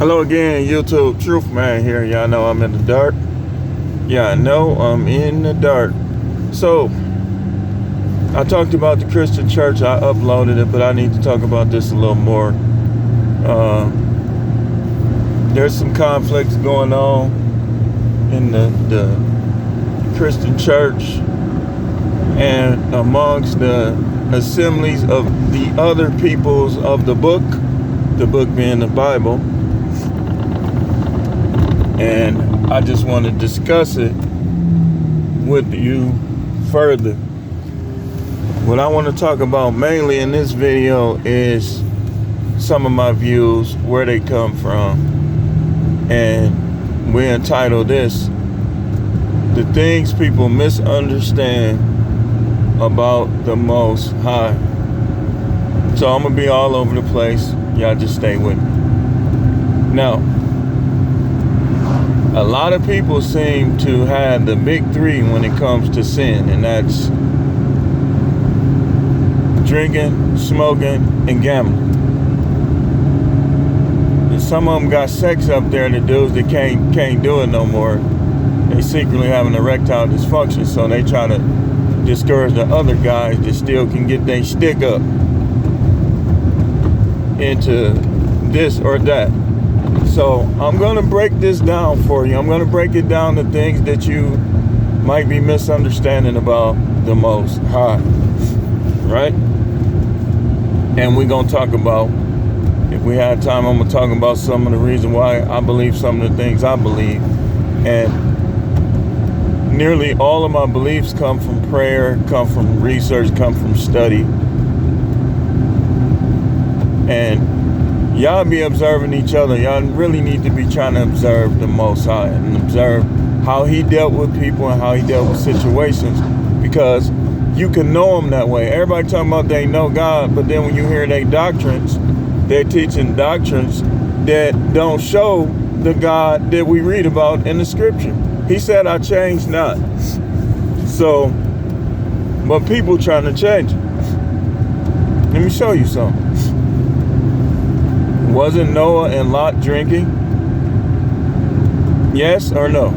Hello again, YouTube. Truth Man here. Y'all know I'm in the dark. Yeah, I know I'm in the dark. So, I talked about the Christian church. I uploaded it, but I need to talk about this a little more. There's some conflicts going on in the Christian church and amongst the assemblies of the other peoples of the book being the Bible. And I just want to discuss it with you further. What I want to talk about mainly in this video is some of my views, where they come from, and we entitled this, The Things People Misunderstand About the Most High. So I'm going to be all over the place. Y'all just stay with me. Now, a lot of people seem to have the big three when it comes to sin, and that's drinking, smoking, and gambling. And some of them got sex up there, the dudes that can't do it no more. They secretly have an erectile dysfunction, so they try to discourage the other guys that still can get their stick up into this or that. So I'm going to break this down for you. I'm going to break it down to things that you might be misunderstanding about the Most High, right? And we're going to talk about, if we had time, I'm going to talk about some of the reasons why I believe some of the things I believe. And nearly all of my beliefs come from prayer, come from research, come from study. And y'all be observing each other. Y'all really need to be trying to observe the Most High and observe how he dealt with people and how he dealt with situations, because you can know him that way. Everybody talking about they know God, but then when you hear their doctrines, they're teaching doctrines that don't show the God that we read about in the scripture. He said, I change not. So, but people trying to change it. Let me show you something. Wasn't Noah and Lot drinking? Yes or no?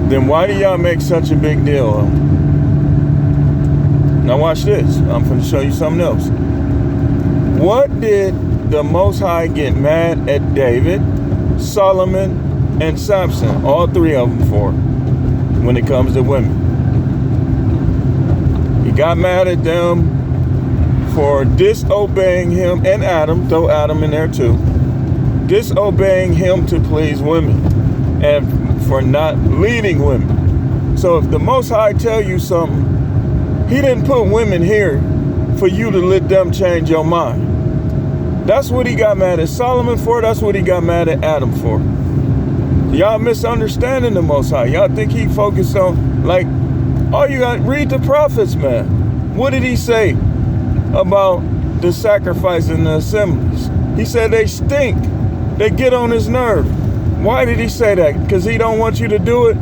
Then why do y'all make such a big deal of it? Now watch this. I'm going to show you something else. What did the Most High get mad at David, Solomon, and Samson, all three of them, for when it comes to women? He got mad at them for disobeying him, and Adam, throw Adam in there too, disobeying him to please women, and for not leading women. So if the Most High tell you something, he didn't put women here for you to let them change your mind. That's what he got mad at Solomon for. That's what he got mad at Adam for. Y'all misunderstanding the Most High. Y'all think he focused on, like, all you got, read the prophets, man. What did he say about the sacrifice in the assemblies? He said they stink. They get on his nerve. Why did he say that? Because he don't want you to do it?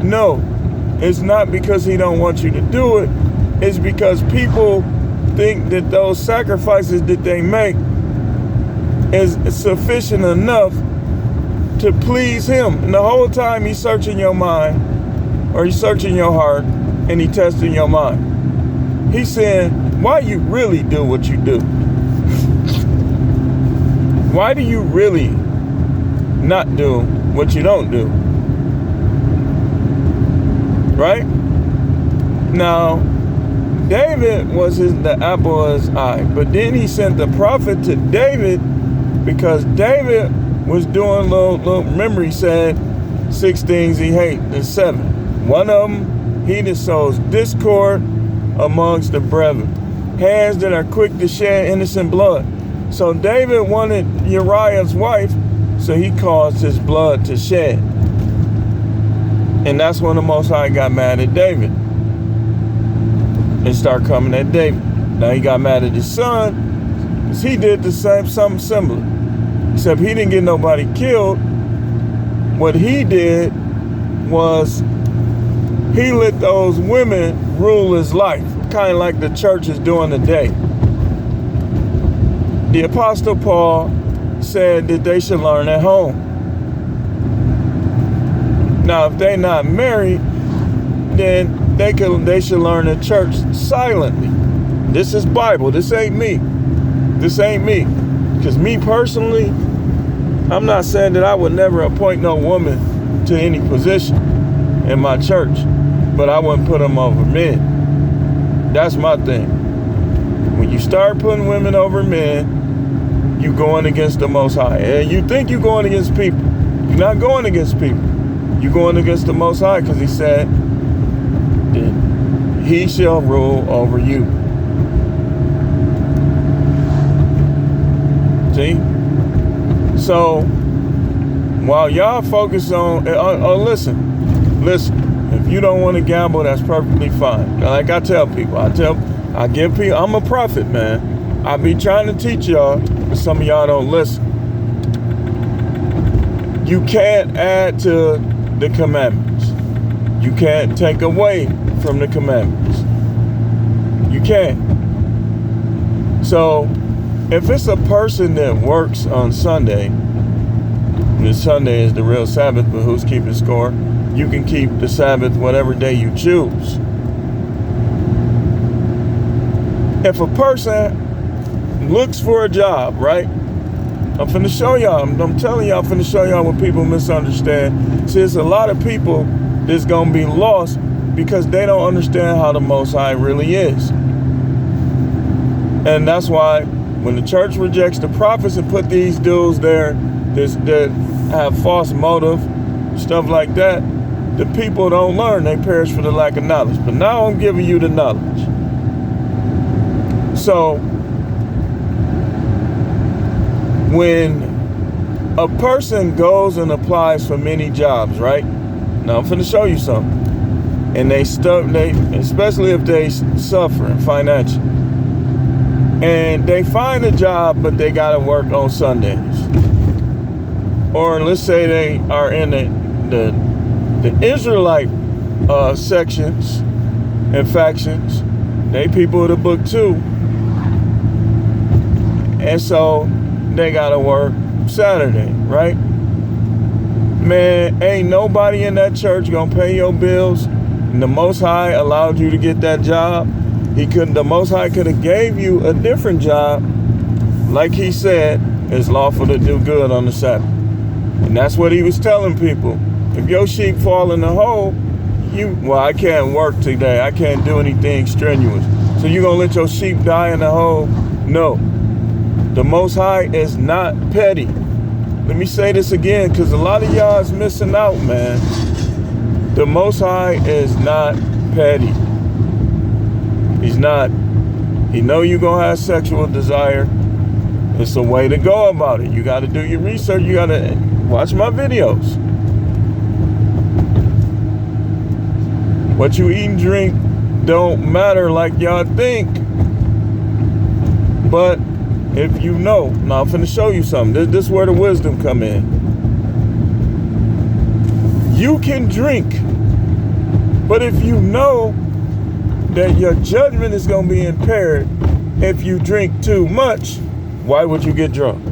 No, it's not because he don't want you to do it. It's because people think that those sacrifices that they make is sufficient enough to please him. And the whole time he's searching your mind, or he's searching your heart, and he's testing your mind. He's saying, why you really do what you do? Why do you really not do what you don't do? Right? Now, David was the apple of his eye, but then he sent the prophet to David because David was doing little, remember he said 6 things he hates and 7. One of them, he that sows discord amongst the brethren, hands that are quick to shed innocent blood. So David wanted Uriah's wife, so he caused his blood to shed. And that's when the Most High got mad at David and started coming at David. Now he got mad at his son because he did the same, something similar. Except he didn't get nobody killed. What he did was he let those women rule his life, kind of like the church is doing today. The Apostle Paul said that they should learn at home. Now, if they're not married, then they should learn at church silently. This is Bible. This ain't me. This ain't me. Because me personally, I'm not saying that I would never appoint no woman to any position in my church, but I wouldn't put them over men. That's my thing. When you start putting women over men, you going against the Most High. And you think you're going against people. You're not going against people. You're going against the Most High, because he said that he shall rule over you. See? So, while y'all focus on, listen, if you don't want to gamble, that's perfectly fine. Like I tell people, I give people, I'm a prophet, man. I be trying to teach y'all, but some of y'all don't listen. You can't add to the commandments. You can't take away from the commandments. You can't. So, if it's a person that works on Sunday, and Sunday is the real Sabbath, but who's keeping score? You can keep the Sabbath whatever day you choose. If a person looks for a job, right? I'm finna show y'all. I'm telling y'all, I'm finna show y'all what people misunderstand. See, there's a lot of people that's gonna be lost because they don't understand how the Most High really is. And that's why when the church rejects the prophets and put these dudes there that have false motive, stuff like that, the people don't learn. They perish for the lack of knowledge. But now I'm giving you the knowledge. So, when a person goes and applies for many jobs, right? Now I'm finna show you something. And especially if they suffering financially. And they find a job, but they gotta work on Sundays. Or let's say they are in the Israelite sections and factions. They people of the book too. And so they gotta work Saturday, right? Man, ain't nobody in that church gonna pay your bills. And the Most High allowed you to get that job. The Most High could have gave you a different job. Like he said, it's lawful to do good on the Sabbath. And that's what he was telling people. If your sheep fall in the hole, I can't work today. I can't do anything strenuous. So you gonna let your sheep die in the hole? No. The Most High is not petty. Let me say this again, because a lot of y'all is missing out, man. The Most High is not petty. He's not. He know you're going to have sexual desire. It's a way to go about it. You got to do your research. You got to watch my videos. What you eat and drink don't matter like y'all think. But if you know, now I'm finna show you something. This is where the wisdom come in. You can drink, but if you know that your judgment is gonna be impaired if you drink too much, why would you get drunk?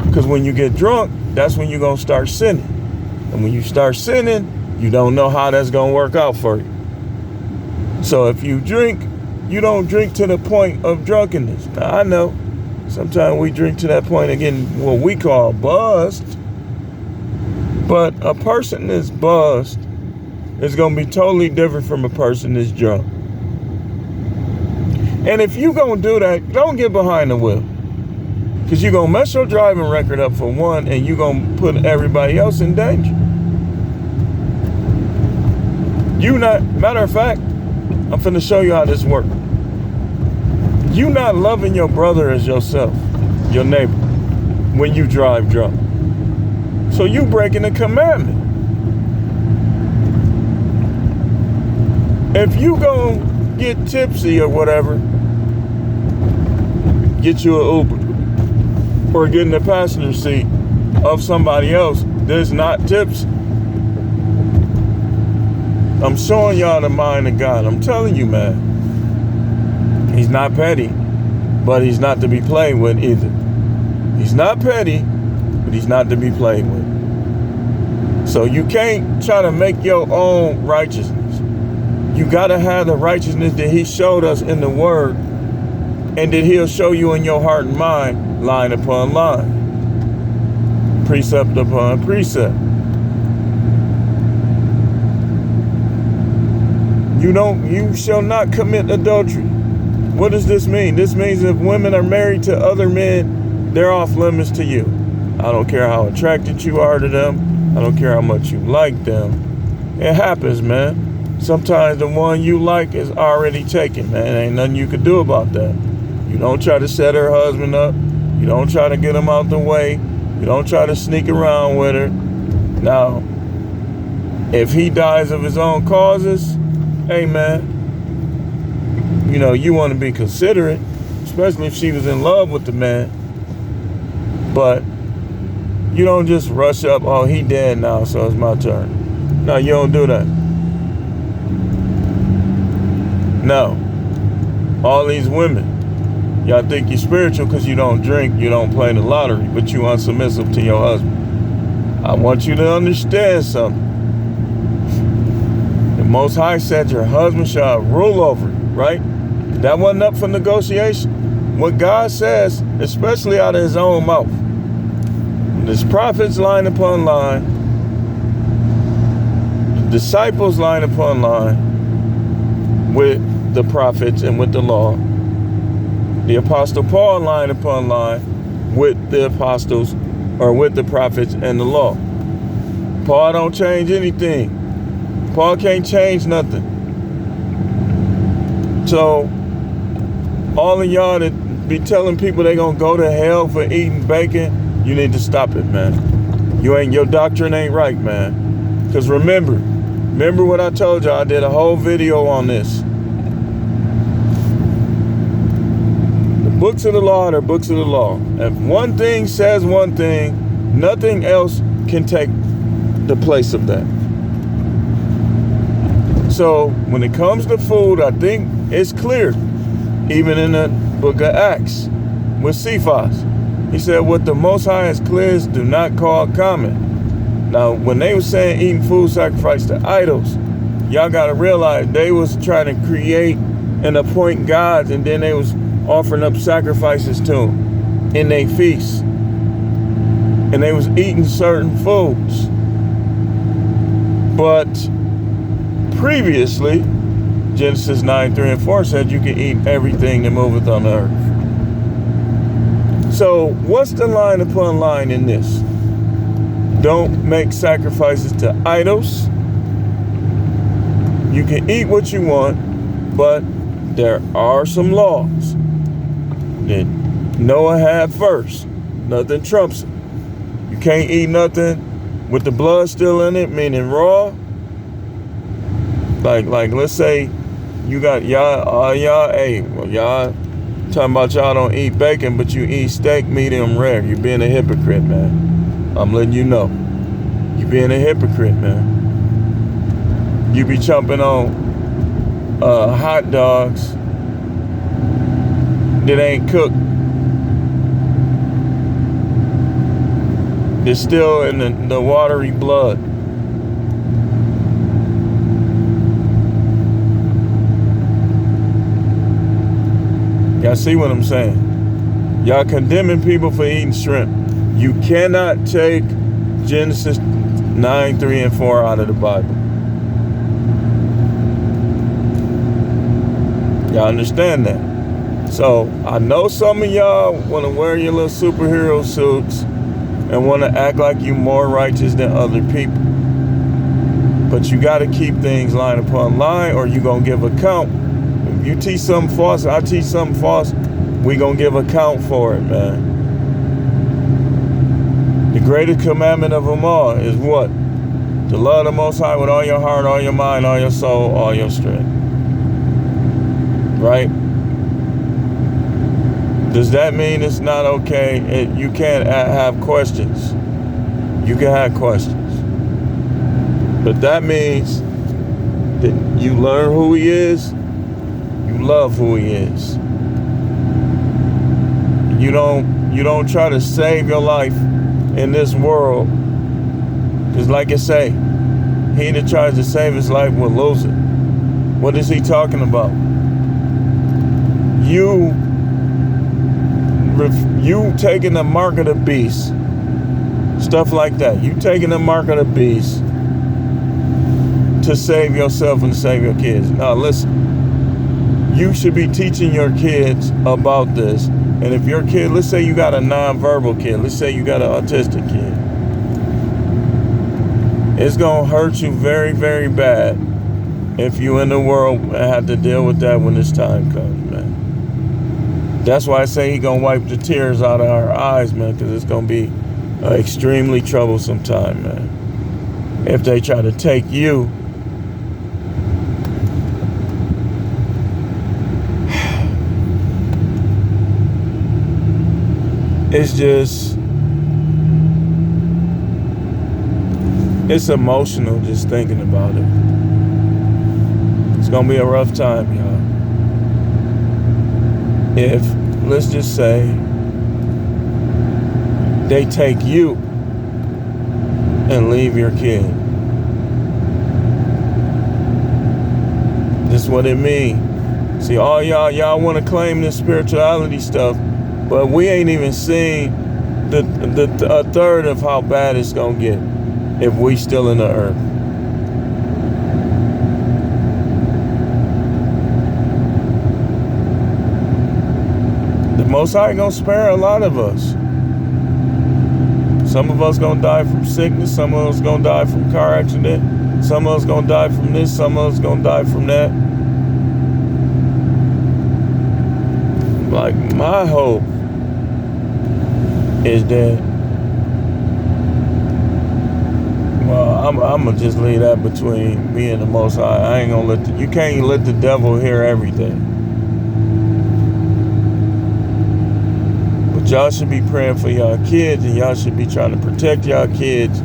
Because when you get drunk, that's when you're gonna start sinning. And when you start sinning, you don't know how that's gonna work out for you. So if you drink, you don't drink to the point of drunkenness. Now I know sometimes we drink to that point of getting what we call buzzed. But a person that's buzzed is going to be totally different from a person that's drunk. And if you going to do that, don't get behind the wheel. Because you're going to mess your driving record up for one, and you're going to put everybody else in danger. Matter of fact, I'm finna show you how this works. You not loving your brother as yourself, your neighbor, when you drive drunk. So you breaking the commandment. If you gonna get tipsy or whatever, get you an Uber or get in the passenger seat of somebody else that's not tipsy. I'm showing y'all the mind of God. I'm telling you, man. He's not petty, but he's not to be played with either. He's not petty, but he's not to be played with. So you can't try to make your own righteousness. You got to have the righteousness that he showed us in the word, and that he'll show you in your heart and mind, line upon line, precept upon precept. You shall not commit adultery. What does this mean? This means if women are married to other men, they're off limits to you. I don't care how attracted you are to them. I don't care how much you like them. It happens, man. Sometimes the one you like is already taken, man. Ain't nothing you could do about that. You don't try to set her husband up. You don't try to get him out the way. You don't try to sneak around with her. Now, if he dies of his own causes, hey, man, you want to be considerate, especially if she was in love with the man. But you don't just rush up, oh, he dead now, so it's my turn. No, you don't do that. No. All these women, y'all think you're spiritual because you don't drink, you don't play the lottery, but you unsubmissive to your husband. I want you to understand something. The Most High said your husband shall rule over you, right? That wasn't up for negotiation. What God says, especially out of his own mouth, there's prophets line upon line, the disciples line upon line with the prophets and with the law. The Apostle Paul line upon line with the apostles, or with the prophets and the law. Paul don't change anything. Paul can't change nothing. So all of y'all that be telling people they gonna go to hell for eating bacon, you need to stop it, man. Your doctrine ain't right, man. Because remember what I told you. I did a whole video on this. The books of the law are books of the law. If one thing says one thing, nothing else can take the place of that. So when it comes to food, I think it's clear. Even in the book of Acts with Cephas. He said, what the Most High has cleansed, do not call common. Now, when they were saying eating food sacrificed to idols, y'all got to realize they was trying to create and appoint gods, and then they was offering up sacrifices to them in their feasts. And they was eating certain foods. But previously, Genesis 9:3-4 said you can eat everything that moveth on the earth. So what's the line upon line in this? Don't make sacrifices to idols. You can eat what you want, but there are some laws that Noah had first. Nothing trumps it. You can't eat nothing with the blood still in it, meaning raw. Like let's say you got y'all talking about y'all don't eat bacon, but you eat steak medium rare. You're being a hypocrite, man. I'm letting you know. You're being a hypocrite, man. You be chomping on hot dogs that ain't cooked. They're still in the watery blood. Y'all see what I'm saying? Y'all condemning people for eating shrimp. You cannot take Genesis 9:3-4 out of the Bible. Y'all understand that? So I know some of y'all want to wear your little superhero suits and want to act like you more righteous than other people. But you got to keep things line upon line, or you going to give account. If you teach something false, I teach something false, we going to give account for it, man. The greatest commandment of them all is what? To love the Most High with all your heart, all your mind, all your soul, all your strength. Right? Does that mean it's not okay? You can't have questions. You can have questions. But that means that you learn who he is, you love who he is. You don't try to save your life in this world. Because like I say, he that tries to save his life will lose it. What is he talking about? You taking the mark of the beast. Stuff like that. You taking the mark of the beast to save yourself and save your kids. Now listen, you should be teaching your kids about this. And if your kid, let's say you got a nonverbal kid, let's say you got an autistic kid, it's going to hurt you very, very bad if you in the world and have to deal with that when this time comes, man. That's why I say he going to wipe the tears out of our eyes, man, because it's going to be an extremely troublesome time, man. If they try to take you, it's just, it's emotional just thinking about it. It's going to be a rough time, y'all. If, let's just say, they take you and leave your kid. This is what it means. See, all y'all want to claim this spirituality stuff, but we ain't even seen a third of how bad it's going to get if we still in the earth. The Most High gonna spare a lot of us. Some of us gonna die from sickness. Some of us gonna die from car accident. Some of us gonna die from this. Some of us gonna die from that. Like, my hope is that, well, I'm gonna just leave that between me and the Most High. I ain't gonna you can't let the devil hear everything. But y'all should be praying for y'all kids, and y'all should be trying to protect y'all kids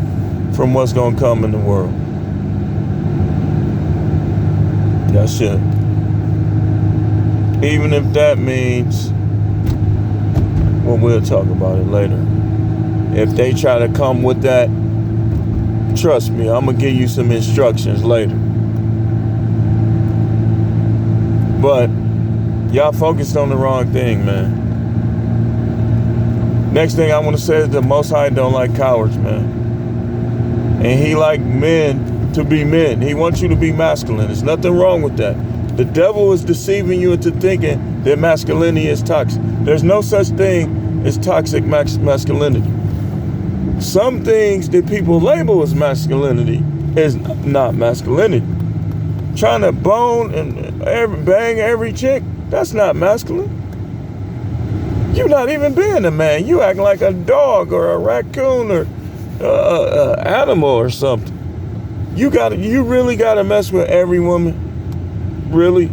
from what's gonna come in the world. Y'all should. Even if that means, well, we'll talk about it later. If they try to come with that, trust me, I'm going to give you some instructions later. But y'all focused on the wrong thing, man. Next thing I want to say is the Most High don't like cowards, man. And he like men to be men. He wants you to be masculine. There's nothing wrong with that. The devil is deceiving you into thinking that masculinity is toxic. There's no such thing as toxic masculinity. Some things that people label as masculinity is not masculinity. Trying to bone and bang every chick, that's not masculine. You're not even being a man. You acting like a dog or a raccoon or an animal or something. You really gotta mess with every woman. Really?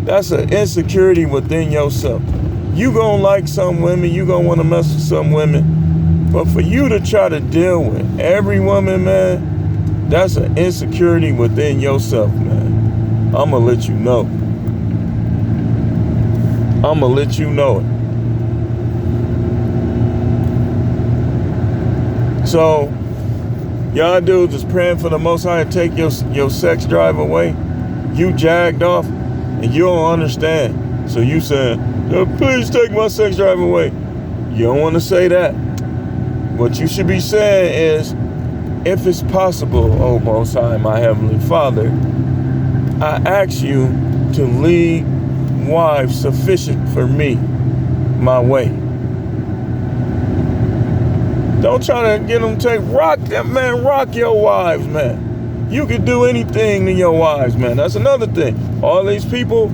That's an insecurity within yourself. You gonna like some women, you gonna wanna mess with some women, but for you to try to deal with every woman, man, that's an insecurity within yourself, man. I'ma let you know. I'ma let you know it. So, y'all dudes is praying for the Most High to take your sex drive away. You jagged off and you don't understand. So you saying, please take my sex drive away. You don't want to say that. What you should be saying is, if it's possible, O Most High, my Heavenly Father, I ask you to lead wives sufficient for me, my way. Don't try to get them rock them, man. Rock your wives, man. You can do anything to your wives, man. That's another thing. All these people,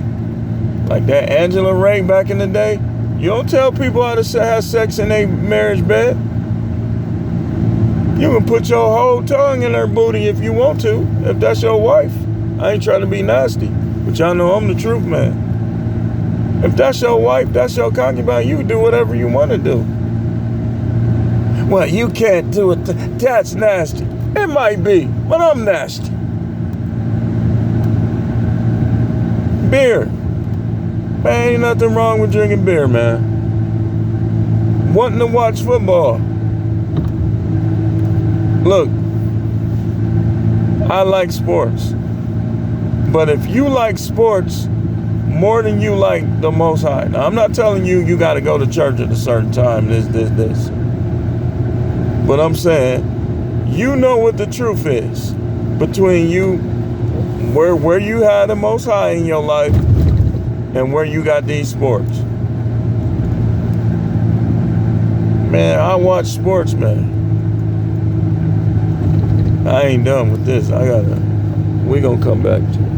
like that Angela Ray back in the day, you don't tell people how to have sex in their marriage bed. You can put your whole tongue in her booty if you want to, if that's your wife. I ain't trying to be nasty, but y'all know I'm the truth, man. If that's your wife, that's your concubine, you can do whatever you want to do. Well, you can't do it. That's nasty. It might be, but I'm nasty. Beer. Man, ain't nothing wrong with drinking beer, man. Wanting to watch football. Look, I like sports. But if you like sports more than you like the Most High, now I'm not telling you you got to go to church at a certain time, this. But I'm saying, you know what the truth is between you, where you had the Most High in your life and where you got these sports. Man, I watch sports, man. I ain't done with this. We gonna come back to it.